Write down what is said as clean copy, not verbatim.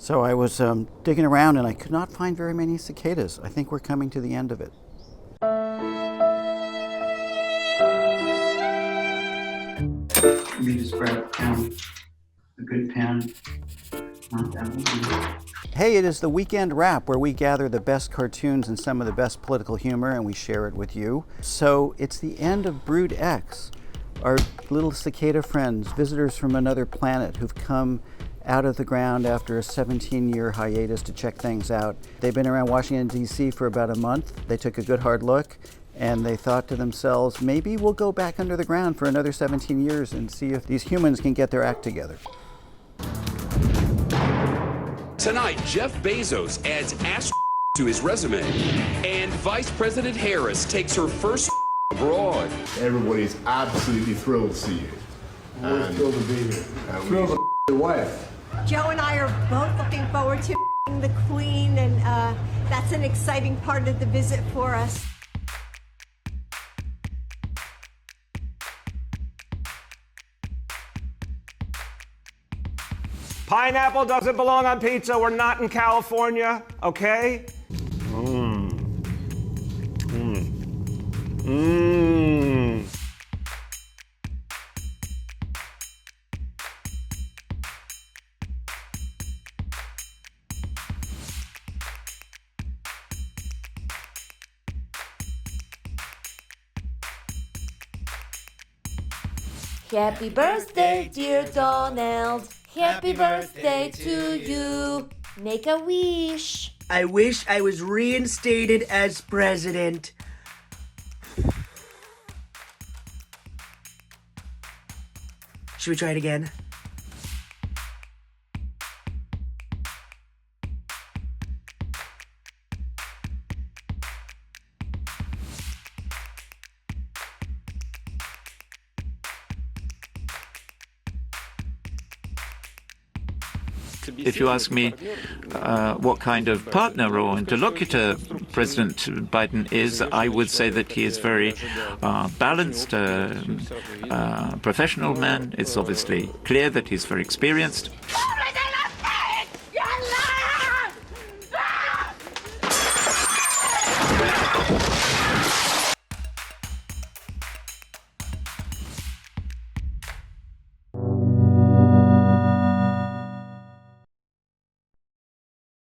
So I was digging around and I could not find very many cicadas. I think we're coming to the end of it. Let me just grab a pen, a good pen. Not that one. Hey, it is the Weekend Wrap, where we gather the best cartoons and some of the best political humor and we share it with you. So it's the end of Brood X, our little cicada friends, visitors from another planet who've come out of the ground after a 17-year hiatus to check things out. They've been around Washington, D.C. for about a month. They took a good hard look and they thought to themselves, maybe we'll go back under the ground for another 17 years and see if these humans can get their act together. Tonight, Jeff Bezos adds ass to his resume, and Vice President Harris takes her first abroad. Everybody's absolutely thrilled to see you. We're thrilled to be here. Thrilled to your wife. Joe and I are both looking forward to the Queen, and that's an exciting part of the visit for us. Pineapple doesn't belong on pizza. We're not in California, okay? Mmm. Mmm. Mmm. Happy birthday, dear Donald. Happy birthday to you. Make a wish. I wish I was reinstated as president. Should we try it again? If you ask me what kind of partner or interlocutor President Biden is, I would say that he is very balanced, professional man. It's obviously clear that he's very experienced.